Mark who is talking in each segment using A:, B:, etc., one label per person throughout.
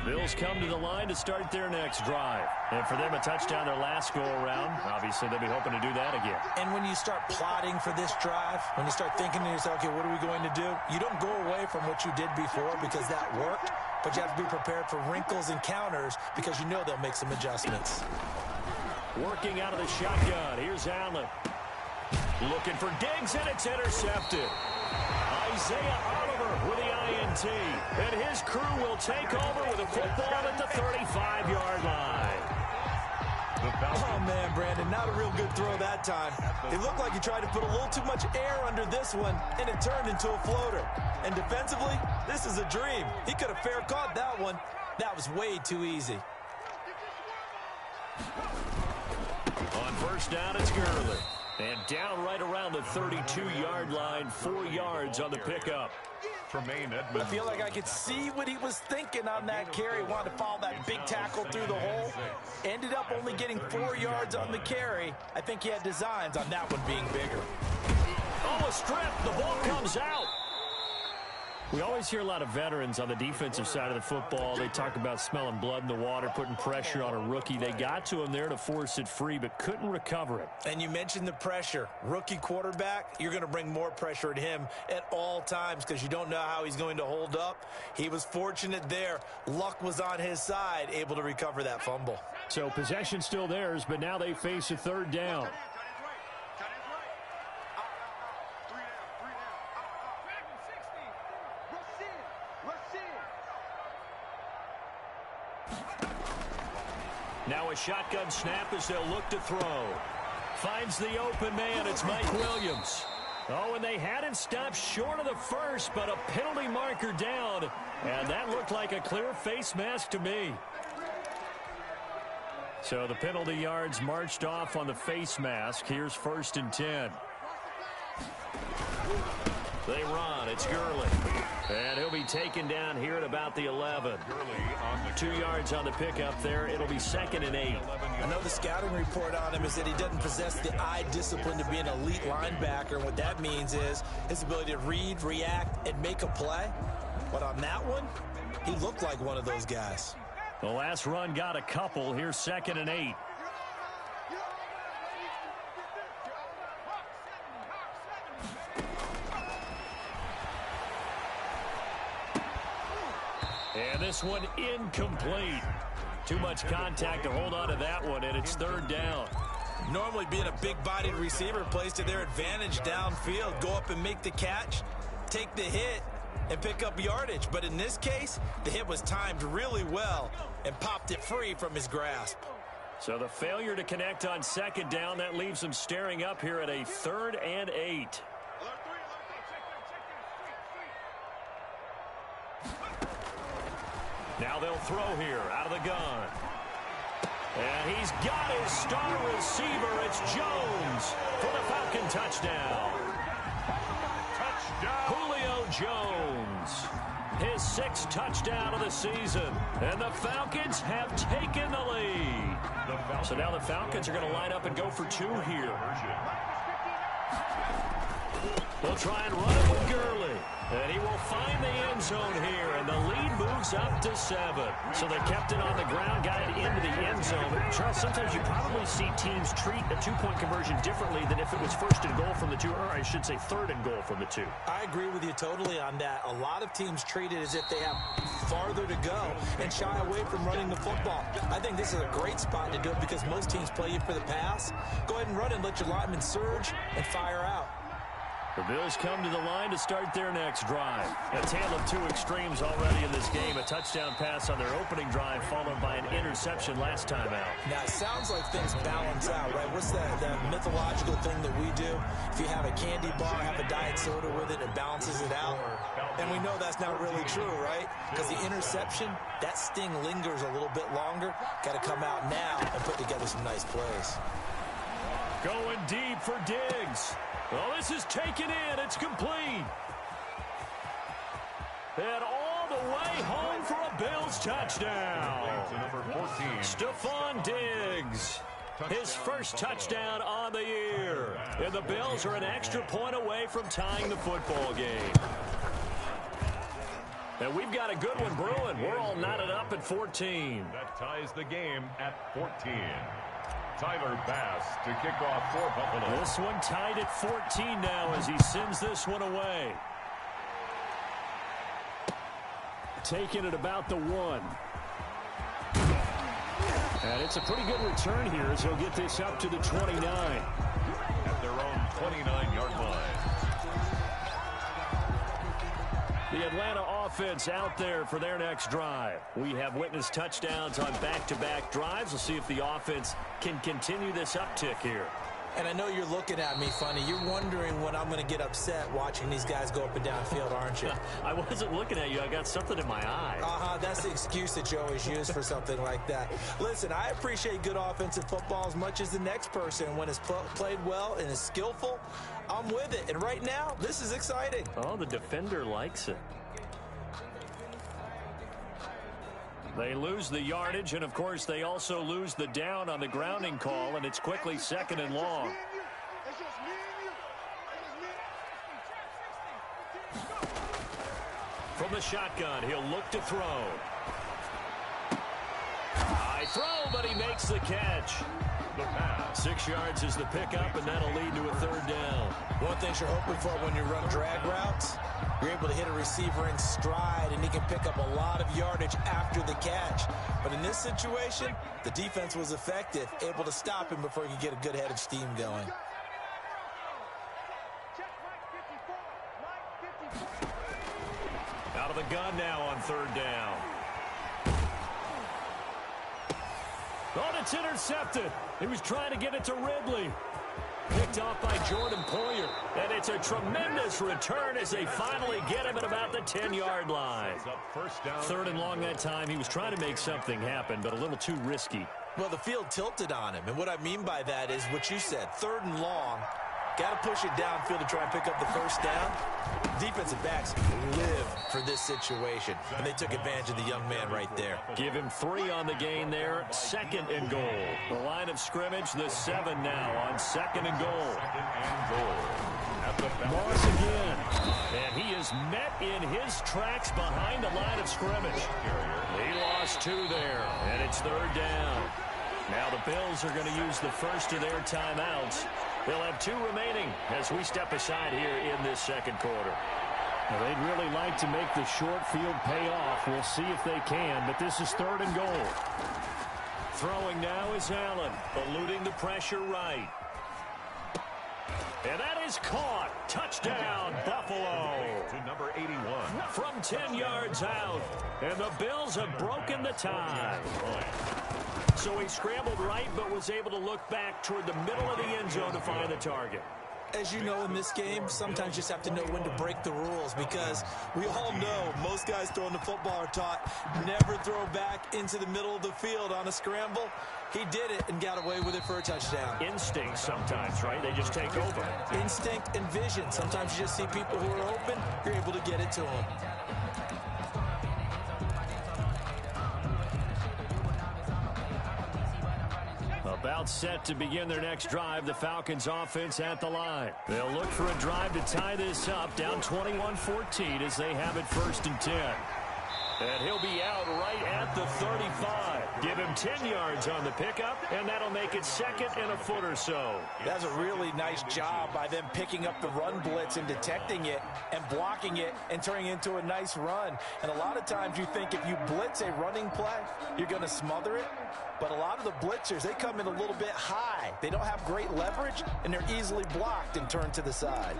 A: Bills come to the line to start their next drive. And for them, a touchdown their last go-around. Obviously, they'll be hoping to do that again.
B: And when you start plotting for this drive, when you start thinking to yourself, okay, what are we going to do? You don't go away from what you did before because that worked, but you have to be prepared for wrinkles and counters because you know they'll make some adjustments.
A: Working out of the shotgun. Here's Allen. Looking for Diggs, and it's intercepted. Isaiah Oliver with the INT. And his crew will take over with a football at the 35-yard line.
B: Oh, man, Brandon, not a real good throw that time. It looked like he tried to put a little too much air under this one, and it turned into a floater. And defensively, this is a dream. He could have fair caught that one. That was way too easy.
A: On first down, it's Gurley. And down right around the 32-yard line, 4 yards on the pickup.
B: I feel like I could see what he was thinking on that carry. Wanted to follow that big tackle through the hole. Ended up only getting 4 yards on the carry. I think he had designs on that one being bigger.
A: Oh, a strip. The ball comes out. We always hear a lot of veterans on the defensive side of the football. They talk about smelling blood in the water, putting pressure on a rookie. They got to him there to force it free, but couldn't recover it.
B: And you mentioned the pressure. Rookie quarterback, you're going to bring more pressure at him at all times because you don't know how he's going to hold up. He was fortunate there. Luck was on his side, able to recover that fumble.
A: So possession still theirs, but now they face a third down. Now a shotgun snap as they'll look to throw. Finds the open man. It's Mike Williams. Oh, and they had it stopped short of the first, but a penalty marker down. And that looked like a clear face mask to me. So the penalty yards marched off on the face mask. Here's 1st and 10. They run. It's Gurley. And he'll be taken down here at about the 11. 2 yards on the pickup there. It'll be 2nd and 8.
B: I know the scouting report on him is that he doesn't possess the eye discipline to be an elite linebacker. And what that means is his ability to read, react, and make a play. But on that one, he looked like one of those guys.
A: The last run got a couple. Here's 2nd and 8. And this one incomplete. Too much contact to hold on to that one, and it's 3rd down.
B: Normally being a big-bodied receiver plays to their advantage downfield. Go up and make the catch, take the hit, and pick up yardage. But in this case, the hit was timed really well and popped it free from his grasp.
A: So the failure to connect on 2nd down, that leaves them staring up here at a 3rd and 8. Now they'll throw here out of the gun. And he's got his star receiver. It's Jones for the Falcon touchdown. Julio Jones. His 6th touchdown of the season. And the Falcons have taken the lead. So now the Falcons are going to line up and go for 2 here. They'll try and run it with Gurley. And he will find the end zone here, and the lead moves up to 7. So they kept it on the ground, got it into the end zone. But Charles, sometimes you probably see teams treat a 2-point conversion differently than if it was 1st and goal from the 2, or I should say 3rd and goal from the 2.
B: I agree with you totally on that. A lot of teams treat it as if they have farther to go and shy away from running the football. I think this is a great spot to do it because most teams play you for the pass. Go ahead and run and let your linemen surge and fire out.
A: The Bills come to the line to start their next drive. A tale of 2 extremes already in this game. A touchdown pass on their opening drive followed by an interception last time out.
B: Now, it sounds like things balance out, right? What's that mythological thing that we do? If you have a candy bar, have a diet soda with it, it balances it out. And we know that's not really true, right? Because the interception, that sting lingers a little bit longer. Got to come out now and put together some nice plays.
A: Going deep for Diggs. Well, this is taken in. It's complete. And all the way home for a Bills touchdown. Stephon Diggs. His 1st touchdown on the year. And the Bills are an extra point away from tying the football game. And we've got a good one brewing. We're all knotted up at 14.
C: That ties the game at 14. Tyler Bass to kick off for Buffalo.
A: This one tied at 14 now as he sends this one away. Taking it about the 1. And it's a pretty good return here as he'll get this up to the 29.
C: At their own 29-yard line.
A: The Atlanta offense out there for their next drive. We have witnessed touchdowns on back-to-back drives. We'll see if the offense can continue this uptick here.
B: And I know you're looking at me funny. You're wondering when I'm going to get upset watching these guys go up and down field, aren't you?
A: I wasn't looking at you. I got something in my eye.
B: That's the excuse that you always use for something like that. Listen, I appreciate good offensive football as much as the next person. When it's played well and is skillful, I'm with it. And right now, this is exciting.
A: Oh, the defender likes it. They lose the yardage, and, of course, they also lose the down on the grounding call, and it's quickly 2nd and long. From the shotgun, he'll look to throw. High throw, but he makes the catch.
C: The pass.
A: 6 yards is the pickup, and that'll lead to a 3rd down.
B: One thing you're hoping for when you run drag routes, you're able to hit a receiver in stride, and he can pick up a lot of yardage after the catch. But in this situation, the defense was effective, able to stop him before he could get a good head of steam going.
A: Out of the gun now on 3rd down. Oh, it's intercepted. He was trying to get it to Ridley. Picked off by Jordan Poyer. And it's a tremendous return as they finally get him at about the 10-yard line. 3rd and long that time. He was trying to make something happen, but a little too risky.
B: Well, the field tilted on him. And what I mean by that is what you said. 3rd and long. Got to push it downfield to try and pick up the 1st down. Defensive backs live for this situation, and they took advantage of the young man right there.
A: Give him 3 on the gain there. 2nd and goal. The line of scrimmage, the 7 now on 2nd and goal.
C: 2nd and goal. At the
A: Moss again. And he is met in his tracks behind the line of scrimmage. He lost 2 there, and it's 3rd down. Now the Bills are going to use the first of their timeouts. They'll have 2 remaining as we step aside here in this 2nd quarter. Now, they'd really like to make the short field pay off. We'll see if they can, but this is 3rd and goal. Throwing now is Allen, eluding the pressure right. And that is caught. Touchdown, Buffalo.
C: To number 81.
A: From 10 yards out. And the Bills have broken the tie. So he scrambled right, but was able to look back toward the middle of the end zone to find the target.
B: As you know, in this game, sometimes you just have to know when to break the rules, because we all know most guys throwing the football are taught never throw back into the middle of the field on a scramble. He did it and got away with it for a touchdown.
A: Instinct sometimes, right? They just take over.
B: Instinct and vision. Sometimes you just see people who are open, you're able to get it to them.
A: About set to begin their next drive, the Falcons offense at the line. They'll look for a drive to tie this up, down 21-14 as they have it 1st and 10. And he'll be out right at the 35. Give him 10 yards on the pickup, and that'll make it 2nd and a foot or so.
B: That's a really nice job by them picking up the run blitz and detecting it and blocking it and turning it into a nice run. And a lot of times you think if you blitz a running play, you're going to smother it. But a lot of the blitzers, they come in a little bit high. They don't have great leverage, and they're easily blocked and turned to the side.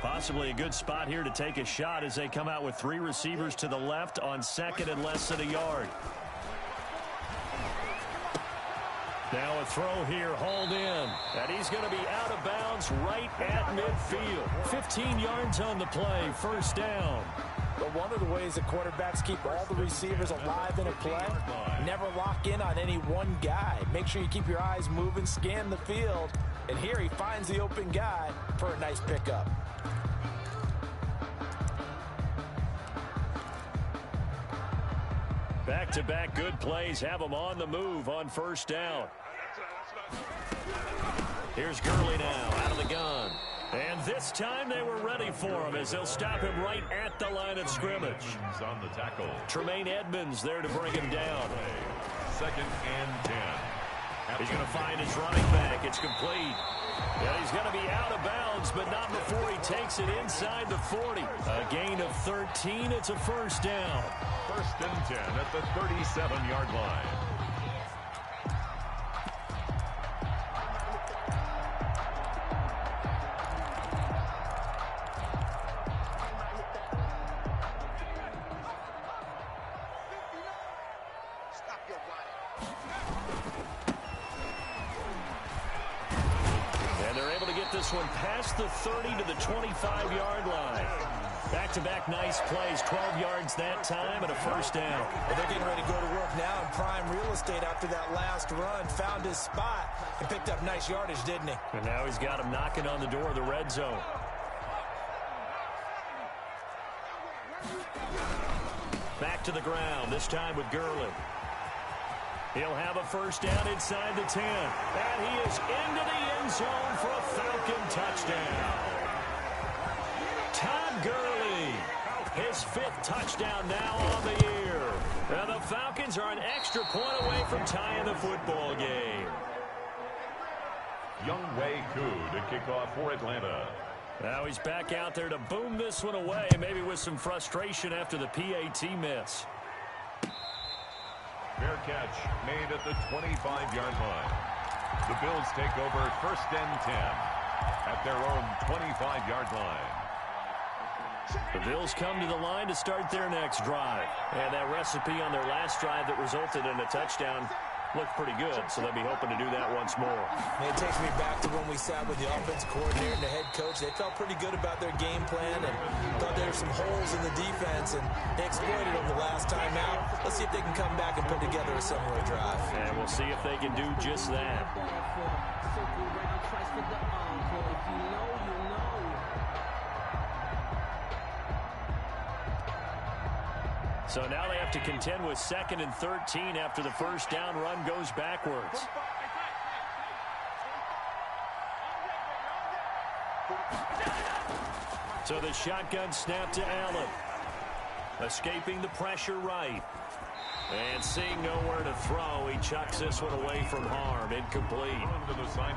A: Possibly a good spot here to take a shot as they come out with 3 receivers to the left on 2nd and less than a yard. Now a throw here, hauled in. And he's going to be out of bounds right at midfield. 15 yards on the play, 1st down.
B: But one of the ways that quarterbacks keep all the receivers alive in a play, never lock in on any one guy. Make sure you keep your eyes moving, scan the field. And here he finds the open guy for a nice pickup.
A: Back-to-back good plays have them on the move on 1st down. Here's Gurley now out of the gun. And this time they were ready for him as they'll stop him right at the line of scrimmage.
C: On the tackle.
A: Tremaine Edmonds there to bring him down.
C: 2nd and 10.
A: He's going to find his running back. It's complete. Yeah, he's going to be out of bounds, but not before he takes it inside the 40. A gain of 13. It's a first down.
C: 1st and 10 at the 37-yard line.
A: This one past the 30 to the 25-yard line. Back-to-back nice plays, 12 yards that time and a first down.
B: Well, they're getting ready to go to work now in prime real estate after that last run. Found his spot and picked up nice yardage, didn't he?
A: And now he's got him knocking on the door of the red zone. Back to the ground, this time with Gurley. He'll have a first down inside the 10. And he is into the end zone for a Falcon touchdown. Todd Gurley, his 5th touchdown now on the year. And the Falcons are an extra point away from tying the football game.
C: Younghoe Koo to kick off for Atlanta.
A: Now he's back out there to boom this one away, maybe with some frustration after the PAT miss.
C: Fair catch made at the 25-yard line. The Bills take over 1st and 10 at their own 25-yard line.
A: The Bills come to the line to start their next drive. And that recipe on their last drive that resulted in a touchdown looked pretty good, so they'll be hoping to do that once more.
B: It takes me back to when we sat with the offensive coordinator and the head coach. They felt pretty good about their game plan and thought there were some holes in the defense, and they exploited them the last time out. Let's see if they can come back and put together a similar drive.
A: And we'll see if they can do just that. So now they have to contend with 2nd and 13 after the first down run goes backwards. So the shotgun snap to Allen. Escaping the pressure right. And seeing nowhere to throw, he chucks this one away from harm. Incomplete.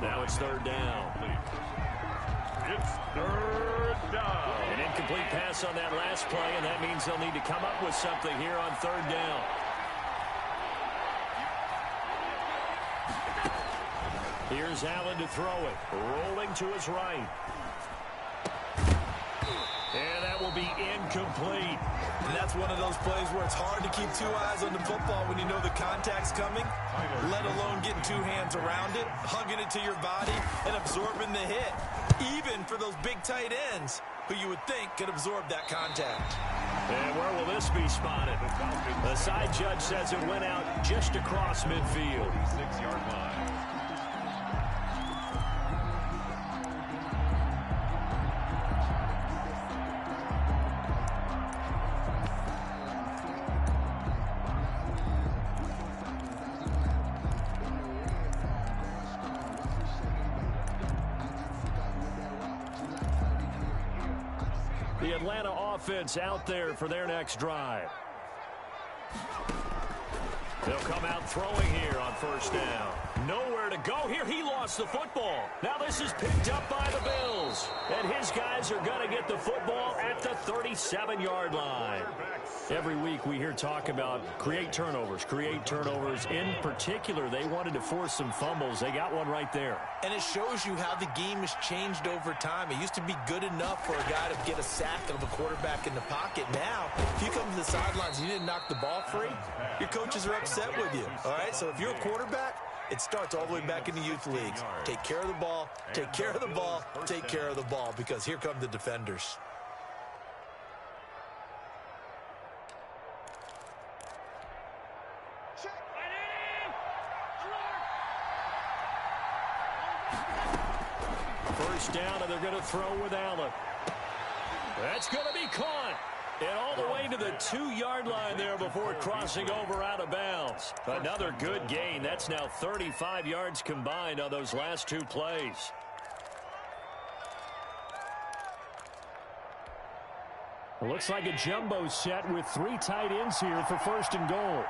A: Now it's 3rd down.
C: It's 3rd down.
A: An incomplete pass on that last play, and that means they'll need to come up with something here on 3rd down. Here's Allen to throw it. Rolling to his right. And that will be incomplete.
B: And that's one of those plays where it's hard to keep 2 eyes on the football when you know the contact's coming, let alone getting 2 hands around it, hugging it to your body, and absorbing the hit. Even for those big tight ends who you would think could absorb that contact.
A: And where will this be spotted? The side judge says it went out just across midfield.
C: 6-yard line.
A: The Atlanta offense out there for their next drive. They'll come out throwing here on first down. Nowhere to go here. He lost the football. Now this is picked up by the Bills. And his guys are going to get the football at the 37-yard line. Every week we hear talk about create turnovers. In particular, they wanted to force some fumbles. They got one right there.
B: And it shows you how the game has changed over time. It used to be good enough for a guy to get a sack of a quarterback in the pocket. Now, if you come to the sidelines and you didn't knock the ball free, your coaches are upset with you. All right, so if you're a quarterback, it starts all the way back in the youth leagues. Take care of the ball, take care of the ball, take care of the ball, because here come the defenders.
A: First down, and they're going to throw with Allen. That's going to be caught. And all the way to the 2-yard line there before crossing over out of bounds. Another good gain. That's now 35 yards combined on those last 2 plays. It looks like a jumbo set with 3 tight ends here for 1st and goal.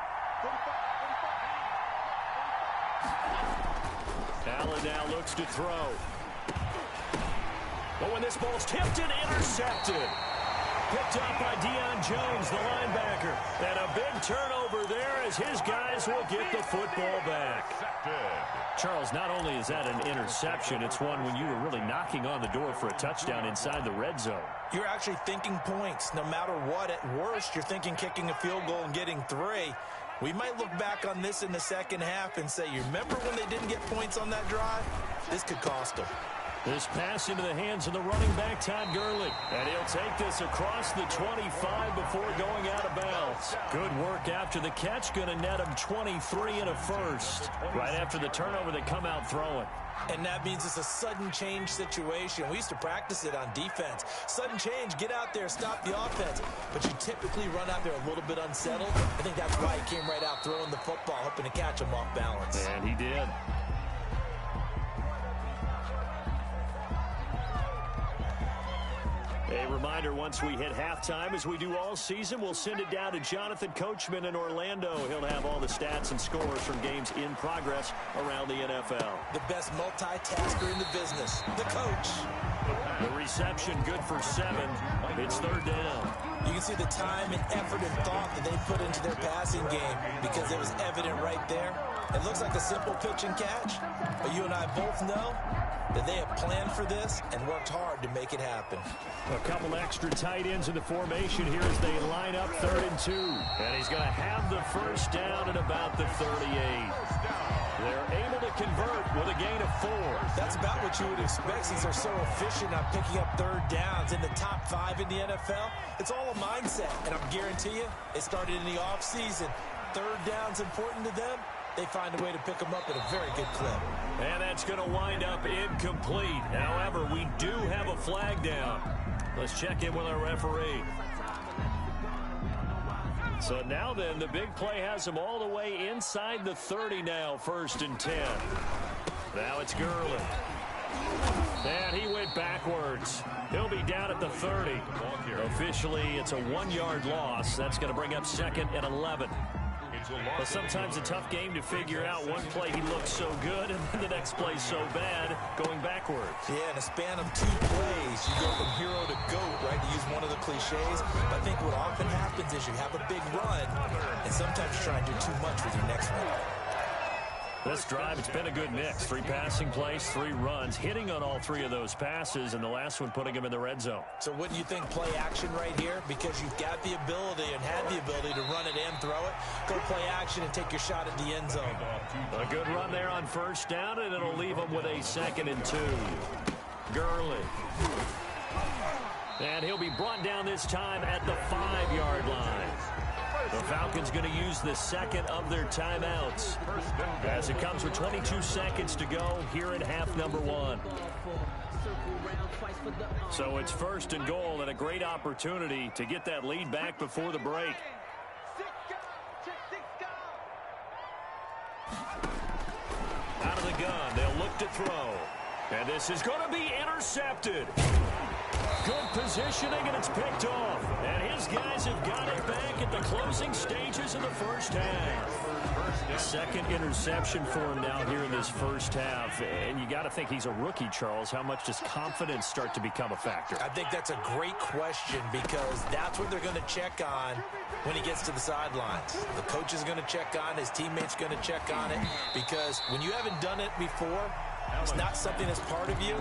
A: Allen now looks to throw. But when this ball's tipped and intercepted. Picked up by Deion Jones, the linebacker. And a big turnover there as his guys will get the football back. Charles, not only is that an interception, it's one when you were really knocking on the door for a touchdown inside the red zone.
B: You're actually thinking points. No matter what, at worst, you're thinking kicking a field goal and getting 3. We might look back on this in the second half and say, you remember when they didn't get points on that drive? This could cost them.
A: This pass into the hands of the running back, Todd Gurley. And he'll take this across the 25 before going out of bounds. Good work after the catch. Going to net him 23 and a first. Right after the turnover, they come out throwing.
B: And that means it's a sudden change situation. We used to practice it on defense. Sudden change, get out there, stop the offense. But you typically run out there a little bit unsettled. I think that's why he came right out throwing the football, hoping to catch him off balance.
A: And he did. A reminder, once we hit halftime, as we do all season, we'll send it down to Jonathan Coachman in Orlando. He'll have all the stats and scores from games in progress around the NFL.
B: The best multitasker in the business, the coach.
A: The reception good for 7. It's 3rd down.
B: You can see the time and effort and thought that they put into their passing game because it was evident right there. It looks like a simple pitch and catch, but you and I both know that they have planned for this and worked hard to make it happen.
A: A couple extra tight ends in the formation here as they line up 3rd and 2. And he's going to have the first down at about the 38. They're able to convert with a gain of 4.
B: That's about what you would expect since they're so efficient on picking up 3rd downs in the top 5 in the NFL. It's all a mindset, and I guarantee you, it started in the offseason. 3rd down's important to them. They find a way to pick them up at a very good clip.
A: And that's going to wind up incomplete. However, we do have a flag down. Let's check in with our referee. So now then, the big play has them all the way inside the 30 now, 1st and 10. Now it's Gurley. And he went backwards. He'll be down at the 30. Officially, it's a 1-yard loss. That's going to bring up 2nd and 11. But sometimes a tough game to figure out. One play he looks so good, and then the next play so bad, going backwards.
B: Yeah, in a span of 2 plays, you go from hero to GOAT, right, to use one of the cliches. But I think what often happens is you have a big run, and sometimes you try and do too much with your next one.
A: This drive, it's been a good mix. 3 passing plays, 3 runs, hitting on all 3 of those passes, and the last one putting him in the red zone.
B: So wouldn't you think play action right here? Because you've got the ability and had the ability to run it and throw it. Go play action and take your shot at the end zone.
A: A good run there on 1st down, and it'll leave him with a 2nd and 2. Gurley. And he'll be brought down this time at the 5-yard line. The Falcons going to use the 2nd of their timeouts as it comes with 22 seconds to go here in half number 1. So it's 1st and goal and a great opportunity to get that lead back before the break. Out of the gun, they'll look to throw. And this is going to be intercepted. Good positioning, and it's picked off. And his guys have got it back at the closing stages of the 1st half. 2nd interception for him now here in this 1st half. And you got to think he's a rookie, Charles. How much does confidence start to become a factor?
B: I think that's a great question because that's what they're going to check on when he gets to the sidelines. The coach is going to check on, his teammates going to check on it, because when you haven't done it before, it's not something that's part of you.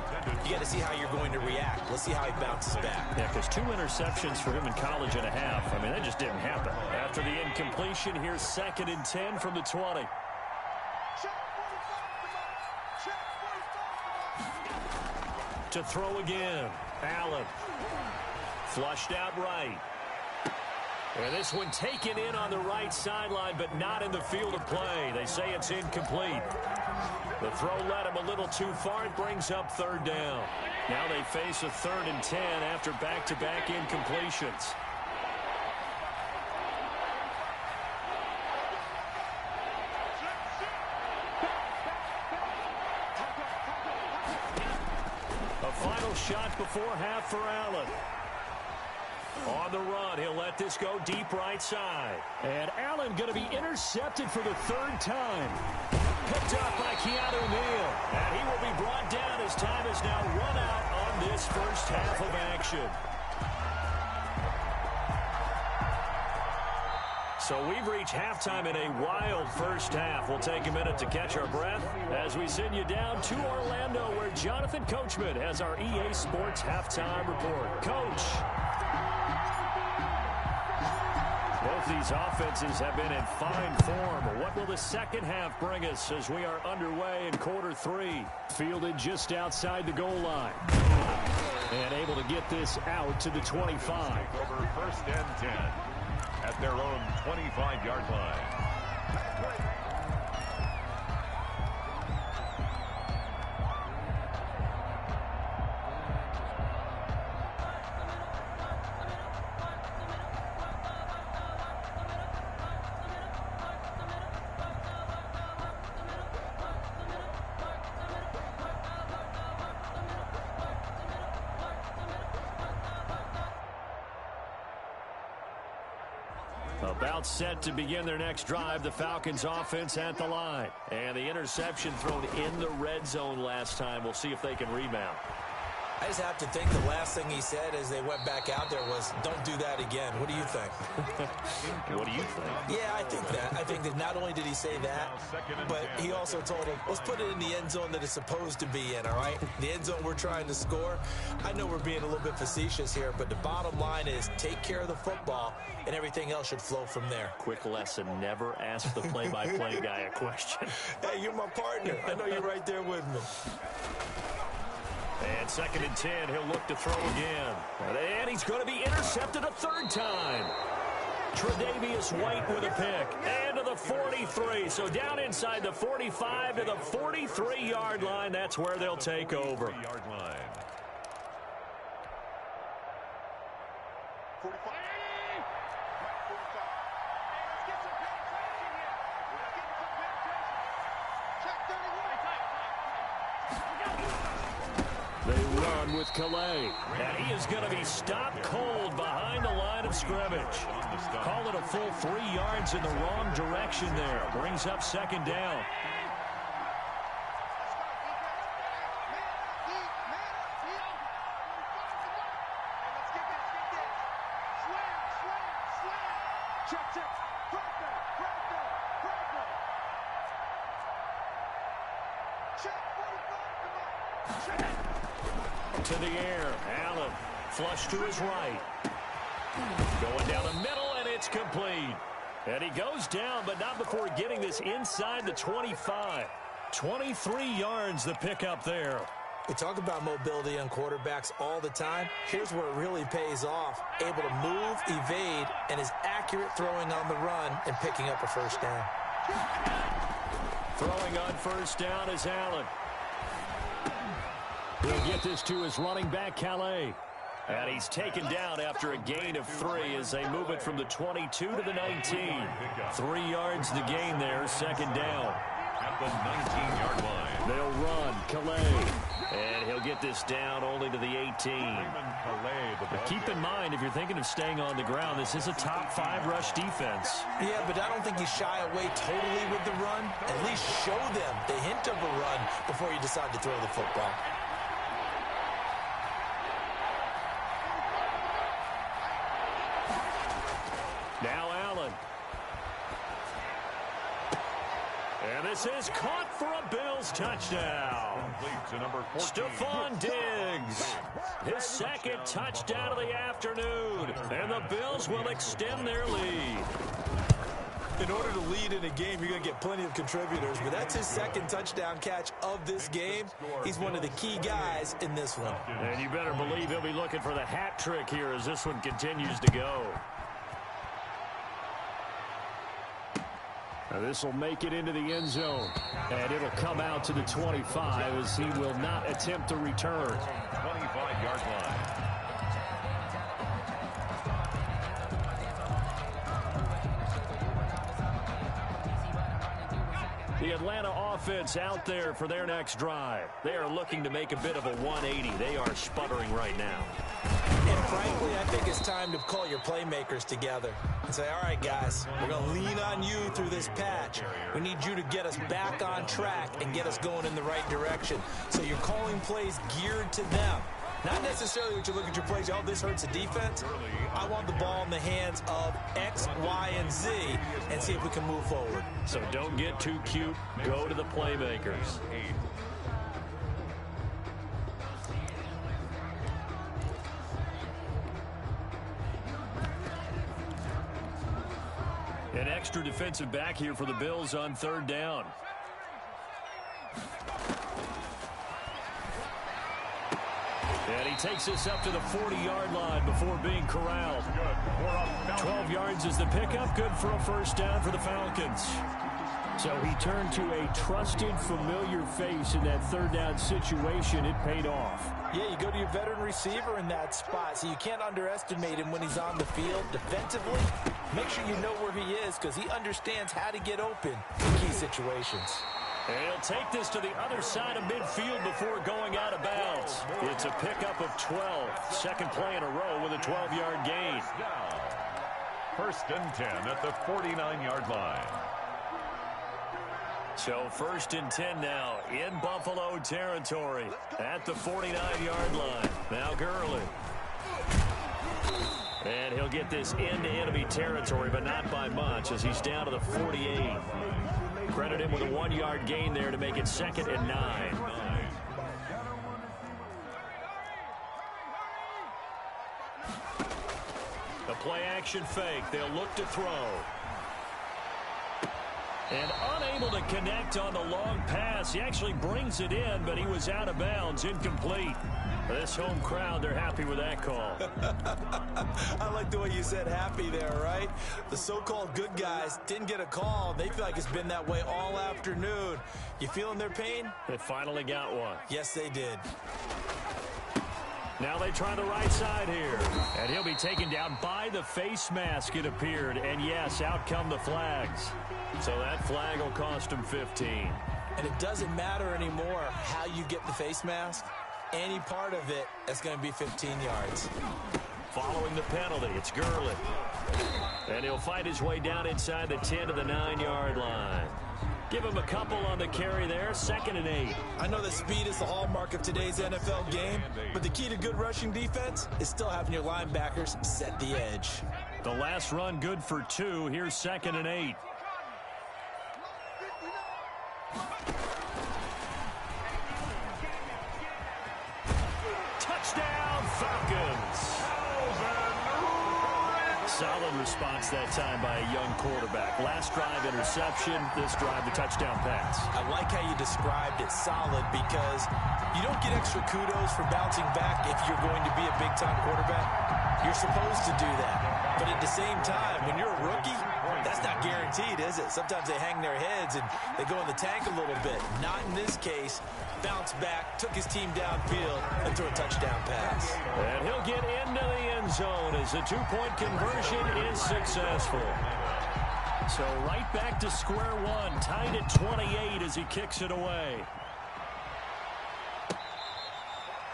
B: You got to see how you're going to react. Let's see how he bounces back.
A: Yeah, because 2 interceptions for him in college and a half. I mean, that just didn't happen. After the incompletion, here's 2nd and 10 from the 20. To throw again. Allen. Flushed out right. And this one taken in on the right sideline, but not in the field of play. They say it's incomplete. The throw led him a little too far. It brings up 3rd down. Now they face a 3rd and 10 after back-to-back incompletions. A final shot before half for Allen. On the run, he'll let this go deep right side. And Allen going to be intercepted for the third time. Picked up by Keanu Neal. And he will be brought down as time is now run out on this first half of action. So we've reached halftime in a wild first half. We'll take a minute to catch our breath as we send you down to Orlando, where Jonathan Coachman has our EA Sports halftime report. Coach. Both these offenses have been in fine form. What will the second half bring us as we are underway in quarter three? Fielded just outside the goal line. And able to get this out to the 25.
C: Over first and 10 at their own 25-yard line.
A: About set to begin their next drive, the Falcons offense at the line. And the interception thrown in the red zone last time. We'll see if they can rebound.
B: I just have to think the last thing he said as they went back out there was, don't do that again. What do you think?
A: What do you think?
B: Yeah, I think that. I think that not only did he say that, but he also told him, let's put it in the end zone that it's supposed to be in, all right? The end zone we're trying to score. I know we're being a little bit facetious here, but the bottom line is take care of the football, and everything else should flow from there.
A: Quick lesson, never ask the play-by-play guy a question.
B: Hey, you're my partner. I know you're right there with me.
A: And 2nd and 10, he'll look to throw again. And he's going to be intercepted a third time. Tre'Davious White with a pick. And to the 43. So down inside the 45 to the 43-yard line. That's where they'll take over.
C: 45.
A: They run with Calais. And he is going to be stopped cold behind the line of scrimmage. Call it a full 3 yards in the wrong direction there. Brings up 2nd down. To the air. Allen flush to his right. Going down the middle, and it's complete. And he goes down, but not before getting this inside the 25. 23 yards the pickup there.
B: We talk about mobility on quarterbacks all the time. Here's where it really pays off. Able to move, evade, and is accurate throwing on the run and picking up a first down.
A: Throwing on first down is Allen. He'll get this to his running back, Calais. And he's taken down after a gain of 3 as they move it from the 22 to the 19. 3 yards to gain there, 2nd down.
C: At the 19-yard line.
A: They'll run, Calais. And he'll get this down only to the 18. But keep in mind, if you're thinking of staying on the ground, this is a top 5 rush defense.
B: Yeah, but I don't think you shy away totally with the run. At least show them the hint of a run before you decide to throw the football.
A: Now Allen. And this is caught for a Bills touchdown. Stephon Diggs. His 2nd touchdown of the afternoon. And the Bills will extend their lead.
B: In order to lead in a game, you're going to get plenty of contributors, but that's his 2nd touchdown catch of this game. He's one of the key guys in this one.
A: And you better believe he'll be looking for the hat trick here as this one continues to go. Now this will make it into the end zone. And it'll come out to the 25 as he will not attempt to return.
C: 25-yard line.
A: The Atlanta offense out there for their next drive. They are looking to make a bit of a 180. They are sputtering right now.
B: And Frankly, I think it's time to call your playmakers together and say, all right, guys, we're going to lean on you through this patch. We need you to get us back on track and get us going in the right direction. So you're calling plays geared to them. Not necessarily that you look at your plays, oh, this hurts the defense. I want the ball in the hands of X, Y, and Z and see if we can move forward.
A: So don't get too cute. Go to the playmakers. An extra defensive back here for the Bills on third down. And he takes this up to the 40-yard line before being corralled. 12 yards is the pickup. Good for a first down for the Falcons. So he turned to a trusted, familiar face in that third down situation. It paid off.
B: Yeah, you go to your veteran receiver in that spot, so you can't underestimate him when he's on the field. Defensively, make sure you know where he is because he understands how to get open in key situations.
A: And he'll take this to the other side of midfield before going out of bounds. It's a pickup of 12. Second play in a row with a 12-yard gain.
C: First and 10 at the 49-yard line.
A: So first and 10 now in Buffalo territory at the 49-yard line. Now Gurley. And he'll get this into enemy territory, but not by much as he's down to the 48. Credit him with a 1-yard gain there to make it 2nd and 9. The play action fake. They'll look to throw. And unable to connect on the long pass. He actually brings it in, but he was out of bounds, incomplete. This home crowd, they're happy with that call.
B: I like the way you said happy there, right? The so-called good guys didn't get a call. They feel like it's been that way all afternoon. You feeling their pain?
A: They finally got one.
B: Yes, they did.
A: Now they try the right side here. And he'll be taken down by the face mask, it appeared. And yes, out come the flags. So that flag will cost him 15.
B: And it doesn't matter anymore how you get the face mask. Any part of it, that's going to be 15 yards.
A: Following the penalty, it's Gurley. And he'll fight his way down inside the 10 to the 9-yard line. Give him a couple on the carry there, 2nd and 8.
B: I know that speed is the hallmark of today's NFL game, but the key to good rushing defense is still having your linebackers set the edge.
A: The last run good for 2. Here's 2nd and 8. Touchdown, Falcons. Solid response that time by a young quarterback. Last drive interception, this drive the touchdown pass.
B: I like how you described it, solid, because you don't get extra kudos for bouncing back if you're going to be a big-time quarterback. You're supposed to do that. But at the same time, when you're a rookie, that's not guaranteed, is it? Sometimes they hang their heads and they go in the tank a little bit. Not in this case. Bounced back, took his team downfield, and threw a touchdown pass.
A: And he'll get into the end zone as the two-point conversion is successful. So right back to square one, tied at 28 as he kicks it away.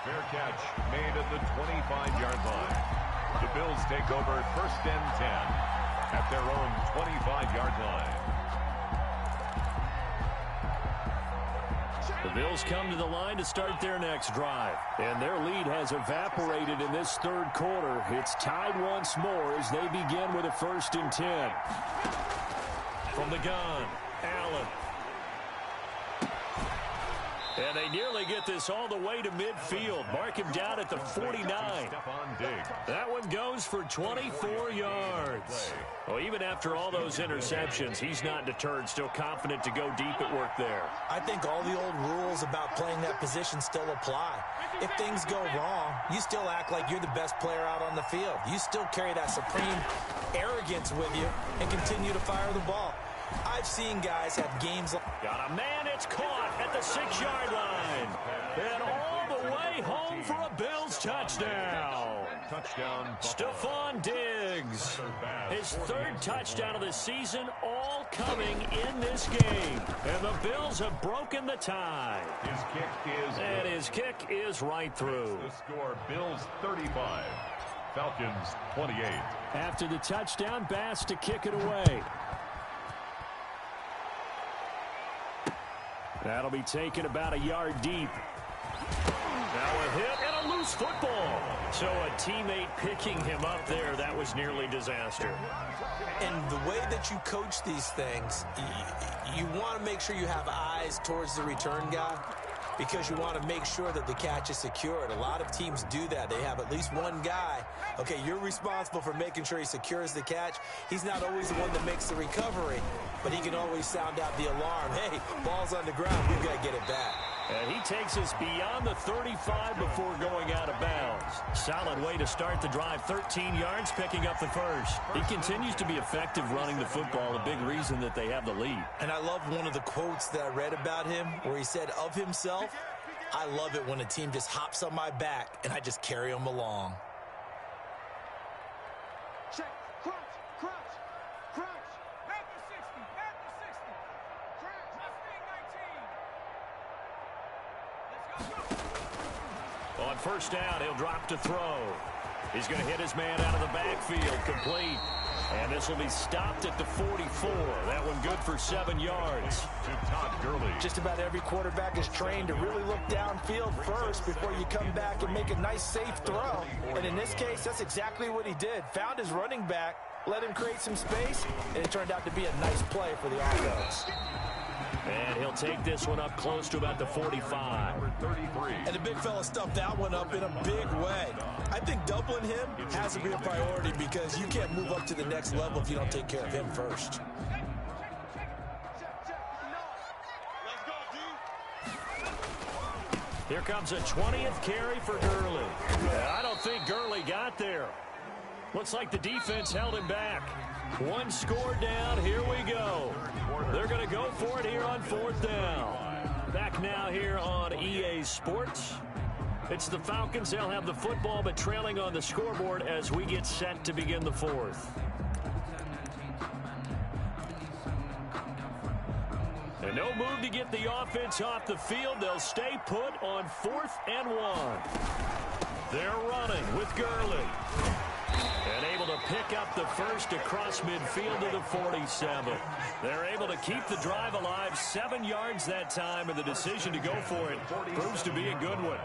C: Fair catch made at the 25-yard line. The Bills take over first and 10 at their own 25-yard line.
A: The Bills come to the line to start their next drive. And their lead has evaporated in this third quarter. It's tied once more as they begin with a 1st and 10. From the gun, Allen. And they nearly get this all the way to midfield. Mark him down at the 49. That one goes for 24 yards. Well, even after all those interceptions, he's not deterred, still confident to go deep at work there.
B: I think all the old rules about playing that position still apply. If things go wrong, you still act like you're the best player out on the field. You still carry that supreme arrogance with you and continue to fire the ball. I've seen guys have games like...
A: Got a man, it's caught at the 6-yard line. And all the way home for a Bills touchdown.
C: Touchdown.
A: Stephon Diggs. His 3rd touchdown of the season, all coming in this game. And the Bills have broken the tie.
C: His kick is...
A: And his kick is right through.
C: The score, Bills 35. Falcons 28.
A: After the touchdown, Bass to kick it away. That'll be taken about a yard deep. Now a hit and a loose football. So a teammate picking him up there, that was nearly disaster.
B: And the way that you coach these things, you want to make sure you have eyes towards the return guy because you want to make sure that the catch is secured. A lot of teams do that. They have at least one guy. Okay, you're responsible for making sure he secures the catch. He's not always the one that makes the recovery, but he can always sound out the alarm. Hey, ball's on the ground. We've got to get it back.
A: And he takes us beyond the 35 before going out of bounds. Solid way to start the drive. 13 yards, picking up the first. He continues to be effective running the football, a big reason that they have the lead.
B: And I love one of the quotes that I read about him where he said of himself, I love it when a team just hops on my back and I just carry them along.
D: Check, crunch, crunch, crunch. Back to 60, back to 60. Crunch, Mustang 19. Let's go.
A: On first down, he'll drop to throw. He's going to hit his man out of the backfield, complete. And this will be stopped at the 44. That one good for 7 yards.
C: To Todd Gurley.
B: Just about every quarterback is trained to really look downfield first before you come back and make a nice, safe throw. And in this case, that's exactly what he did. Found his running back, let him create some space, and it turned out to be a nice play for the offense.
A: And he'll take this one up close to about the 45.
C: Number 33.
B: And the big fella stuffed that one up in a big way. I think doubling him has to be a priority because you can't move up to the next level if you don't take care of him first.
A: Here comes a 20th carry for Gurley. I don't think Gurley got there. Looks like the defense held him back. One score down. Here we go. They're going to go for it here on fourth down. Back now here on EA Sports. It's the Falcons. They'll have the football, but trailing on the scoreboard as we get set to begin the fourth. And no move to get the offense off the field. They'll stay put on 4th and 1. They're running with Gurley. And able to pick up the first across midfield to the 47. They're able to keep the drive alive. 7 yards that time, and the decision to go for it proves to be a good one.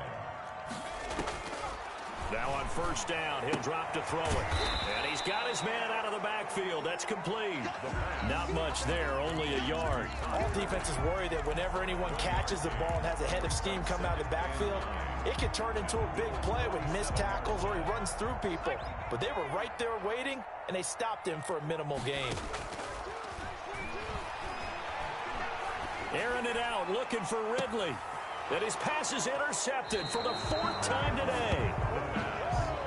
A: Now on first down, he'll drop to throw it. And he's got his man out of the backfield. That's complete. Not much there, only a yard.
B: All defenses worry that whenever anyone catches the ball and has a head of steam come out of the backfield, it can turn into a big play with missed tackles or he runs through people. But they were right there waiting, and they stopped him for a minimal gain.
A: Airing it out, looking for Ridley. And his pass is intercepted for the 4th time today.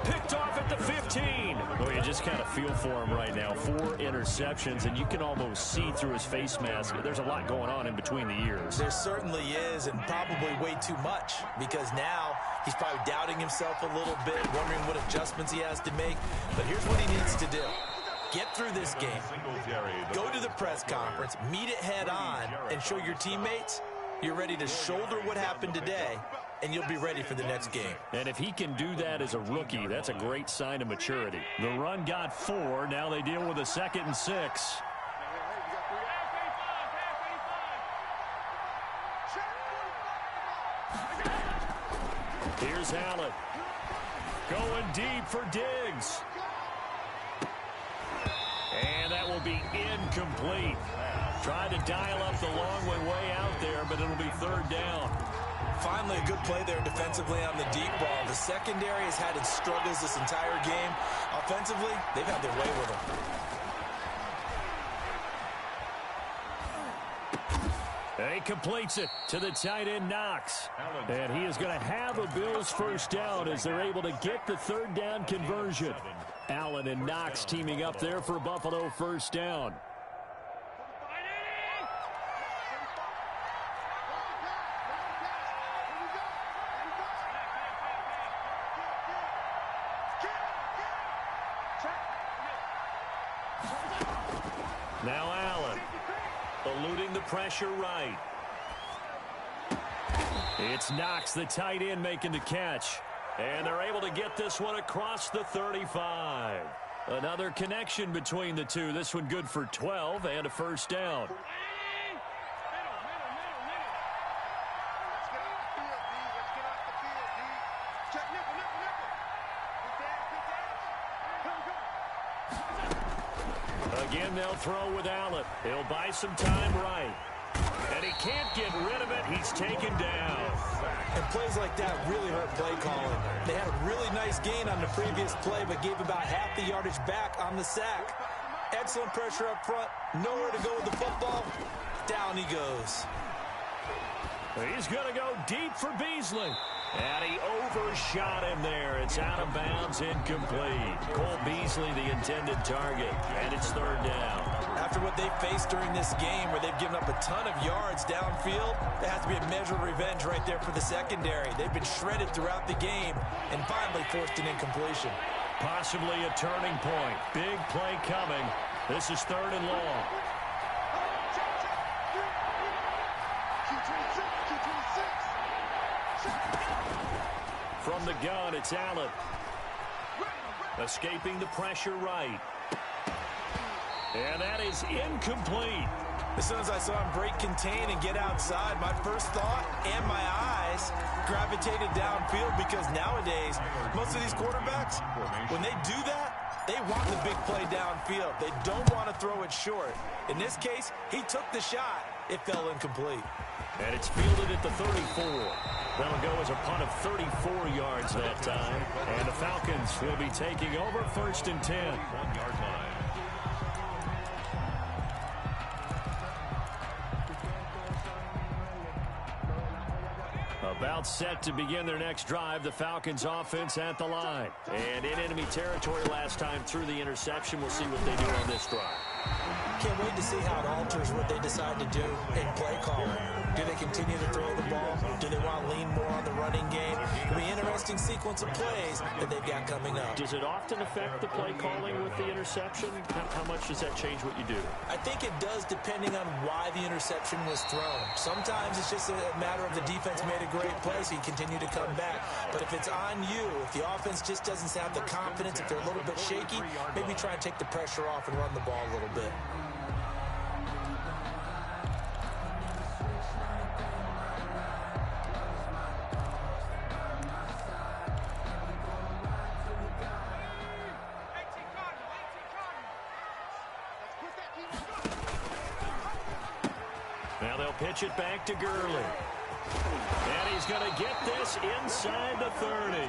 A: Picked off at the 15. Well, you just kind of feel for him right now. 4 interceptions, and you can almost see through his face mask. There's a lot going on in between the ears.
B: There certainly is, and probably way too much, because now he's probably doubting himself a little bit, wondering what adjustments he has to make. But here's what he needs to do. Get through this game. Go to the press conference, meet it head on, and show your teammates you're ready to shoulder what happened today, and you'll be ready for the next game.
A: And if he can do that as a rookie, that's a great sign of maturity. The run got 4. Now they deal with a 2nd and 6. Here's Allen. Going deep for Diggs. And that will be incomplete. Tried to dial up the long way out there, but it'll be 3rd down.
B: Finally, a good play there defensively on the deep ball. The secondary has had its struggles this entire game. Offensively, they've had their way with them.
A: And he completes it to the tight end, Knox. And he is going to have a Bills first down as they're able to get the 3rd down conversion. Allen and Knox teaming up there for Buffalo first down. Now Allen, eluding the pressure right. It's Knox, the tight end, making the catch. And they're able to get this one across the 35. Another connection between the two. This one good for 12 and a first down. Again, they'll throw with Allen. He'll buy some time right. And he can't get rid of it. He's taken down.
B: And plays like that really hurt play calling. They had a really nice gain on the previous play, but gave about half the yardage back on the sack. Excellent pressure up front. Nowhere to go with the football. Down he goes.
A: He's going to go deep for Beasley. And he overshot him there. It's out of bounds, incomplete. Cole Beasley, the intended target, and it's third down.
B: After what they faced during this game, where they've given up a ton of yards downfield, there has to be a measure of revenge right there for the secondary. They've been shredded throughout the game and finally forced an incompletion.
A: Possibly a turning point. Big play coming. This is third and long. From the gun, it's Allen. Escaping the pressure right. And that is incomplete.
B: As soon as I saw him break contain and get outside, my first thought and my eyes gravitated downfield, because nowadays, most of these quarterbacks, when they do that, they want the big play downfield. They don't want to throw it short. In this case, he took the shot. It fell incomplete.
A: And it's fielded at the 34. That'll go as a punt of 34 yards that time. And the Falcons will be taking over first and 10.
C: 1 yard line.
A: About set to begin their next drive, the Falcons offense at the line. And in enemy territory last time through the interception. We'll see what they do on this drive.
B: Can't wait to see how it alters what they decide to do in play calling. Do they continue to throw the ball? Do they want to lean more on the running game? It'll be an interesting sequence of plays that they've got coming up.
A: Does it often affect the play calling with the interception? How much does that change what you do?
B: I think it does, depending on why the interception was thrown. Sometimes it's just a matter of the defense made a great play, so you continue to come back. But if it's on you, if the offense just doesn't have the confidence, if they're a little bit shaky, maybe try and take the pressure off and run the ball a little bit.
A: Now they'll pitch it back to Gurley. And he's going to get this inside the 30.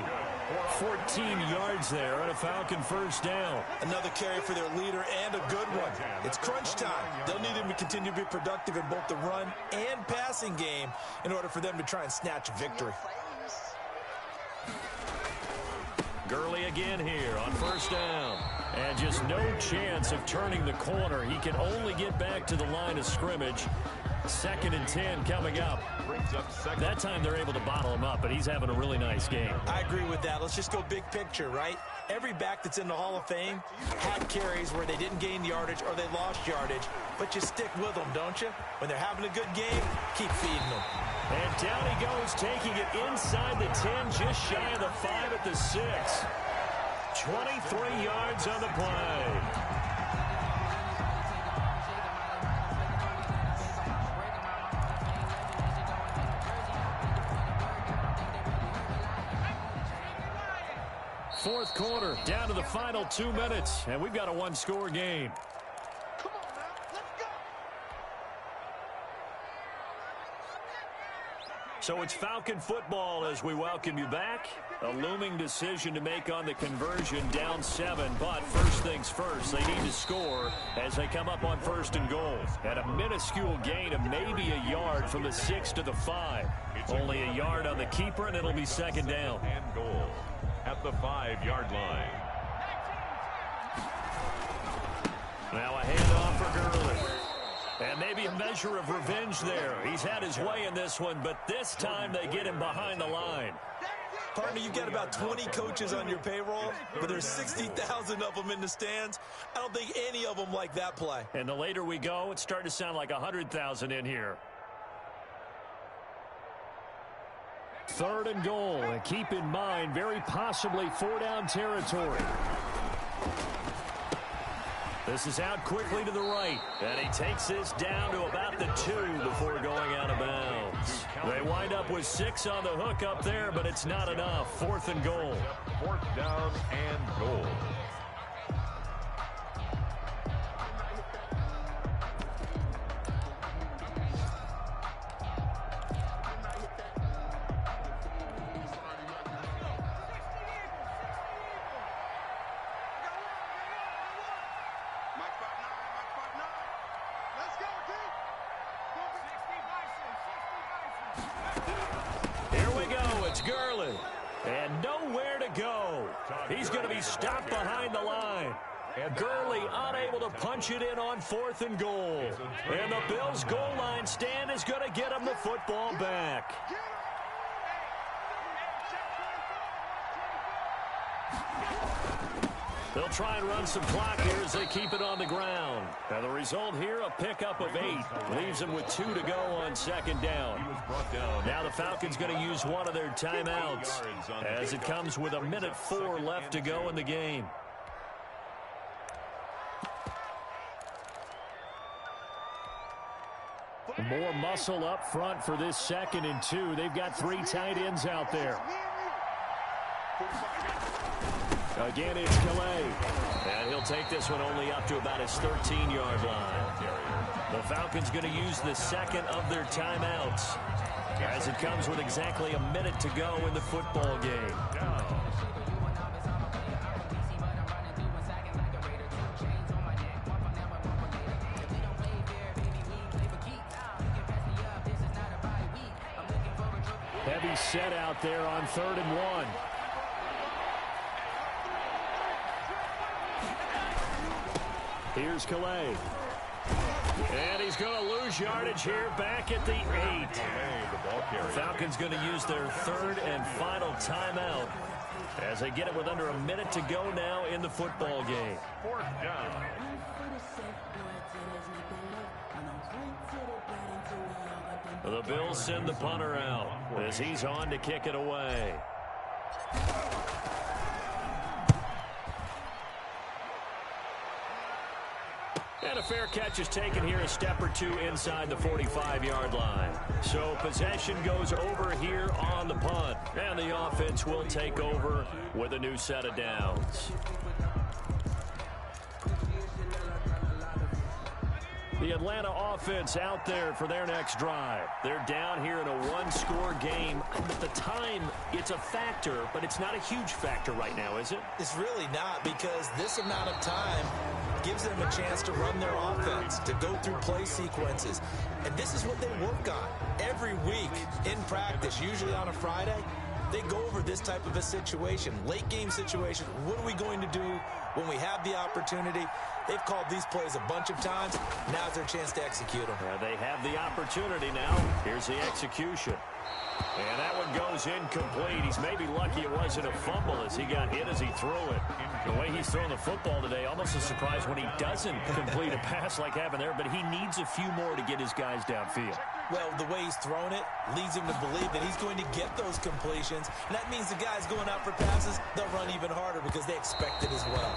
A: 14 yards there and a Falcon first down.
B: Another carry for their leader and a good one. It's crunch time. They'll need him to continue to be productive in both the run and passing game in order for them to try and snatch a victory.
A: Gurley again here on first down. And just no chance of turning the corner. He can only get back to the line of scrimmage. 2nd and 10 coming up. That time they're able to bottle him up, but he's having a really nice game.
B: I agree with that. Let's just go big picture, right? Every back that's in the Hall of Fame had carries where they didn't gain yardage or they lost yardage, but you stick with them, don't you? When they're having a good game, keep feeding them.
A: And down he goes, taking it inside the 10, just shy of the 5 at the 6. 23 yards on the play. Fourth quarter, down to the final 2 minutes, and we've got a one-score game.
D: Come on now, let's go.
A: So it's Falcon football as we welcome you back. A looming decision to make on the conversion, down 7, but first things first, they need to score as they come up on first and goal. At a minuscule gain of maybe a yard from the 6 to the 5. Only a yard on the keeper, and it'll be second down.
C: And goal at the 5-yard line.
A: Now a handoff for Gurley. And maybe a measure of revenge there. He's had his way in this one, but this time they get him behind the line.
B: Partner, you've got about 20 coaches on your payroll, but there's 60,000 of them in the stands. I don't think any of them like that play.
A: And the later we go, it's starting to sound like 100,000 in here. 3rd and goal, and keep in mind, very possibly 4-down territory. This is out quickly to the right, and he takes this down to about the 2 before going out of bounds. They wind up with 6 on the hook up there, but it's not enough. 4th and goal.
C: 4th down and goal.
A: And nowhere to go. He's going to be stopped behind the line. And Gurley unable to punch it in on 4th and goal. And the Bills' goal line stand is going to get him the football back. They'll try and run some clock here as they keep it on the ground. And the result here, a pickup of 8. Leaves them with 2 to go on 2nd down. Now the Falcons going to use one of their timeouts as it comes with 1:04 left to go in the game. More muscle up front for this 2nd and 2. They've got 3 tight ends out there. Again, it's Calais. And he'll take this one only up to about his 13-yard line. The Falcons going to use the 2nd of their timeouts as it comes with exactly 1 minute to go in the football game. Heavy set out there on 3rd and 1. Here's Calais. And he's going to lose yardage here back at the 8. The Falcons going to use their 3rd and final timeout as they get it with under 1 minute to go now in the football game.
C: 4th down.
A: The Bills send the punter out as he's on to kick it away. And a fair catch is taken here, a step or 2 inside the 45-yard line. So possession goes over here on the punt. And the offense will take over with a new set of downs. The Atlanta offense out there for their next drive. They're down here in a 1-score game. At the time, it's a factor, but it's not a huge factor right now, is it?
B: It's really not, because this amount of time gives them a chance to run their offense, to go through play sequences. And this is what they work on every week in practice, usually on a Friday. They go over this type of a situation, late game situation. What are we going to do when we have the opportunity? They've called these plays a bunch of times. Now's their chance to execute them.
A: They have the opportunity now. Here's the execution. And that one goes incomplete. He's maybe lucky it wasn't a fumble as he got hit as he threw it. The way he's throwing the football today, almost a surprise when he doesn't complete a pass like having there, but he needs a few more to get his guys downfield.
B: Well, the way he's thrown it leads him to believe that he's going to get those completions. And that means the guys going out for passes, they'll run even harder because they expect it as well.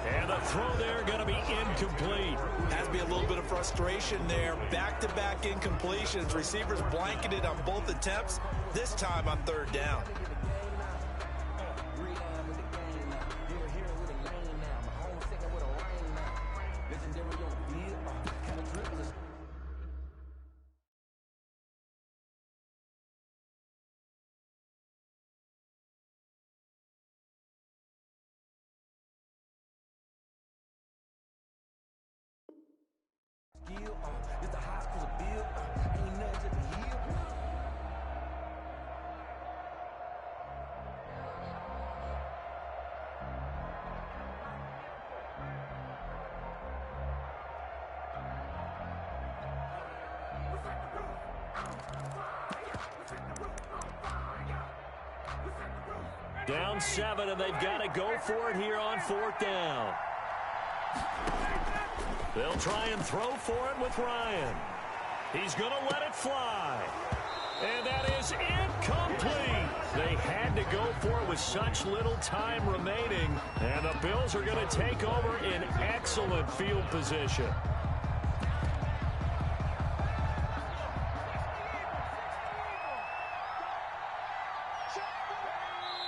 A: And the throw there going to be incomplete.
B: Has to be a little bit of frustration there. Back-to-back incompletions. Receivers blanketed on both attempts, this time on 3rd down.
A: Down 7, and they've got to go for it here on 4th down. They'll try and throw for it with Ryan. He's going to let it fly. And that is incomplete. They had to go for it with such little time remaining. And the Bills are going to take over in excellent field position.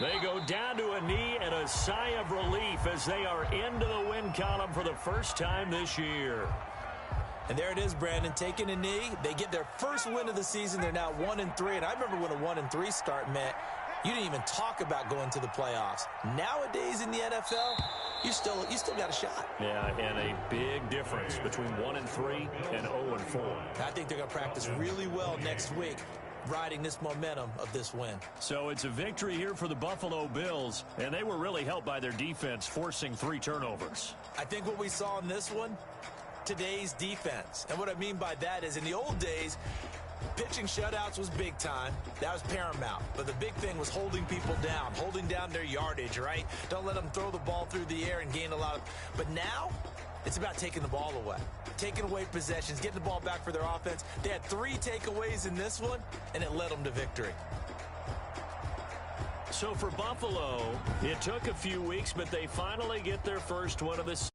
A: They go down to a knee and a sigh of relief as they are into the win column for the first time this year.
B: And there it is, Brandon, taking a knee. They get their first win of the season. They're now 1-3. And I remember when a 1-3 start meant you didn't even talk about going to the playoffs. Nowadays in the NFL, you still got a shot.
A: Yeah, and a big difference between 1-3 and 0-4.
B: I think they're going to practice really well next week, riding this momentum of this win.
A: So it's a victory here for the Buffalo Bills, and they were really helped by their defense forcing 3 turnovers.
B: I think what we saw in this one, today's defense. And what I mean by that is in the old days, pitching shutouts was big time. That was paramount. But the big thing was holding people down, holding down their yardage, right? Don't let them throw the ball through the air and gain a lot of... But now, it's about taking the ball away, taking away possessions, getting the ball back for their offense. They had 3 takeaways in this one, and it led them to victory.
A: So for Buffalo, it took a few weeks, but they finally get their first one of the season.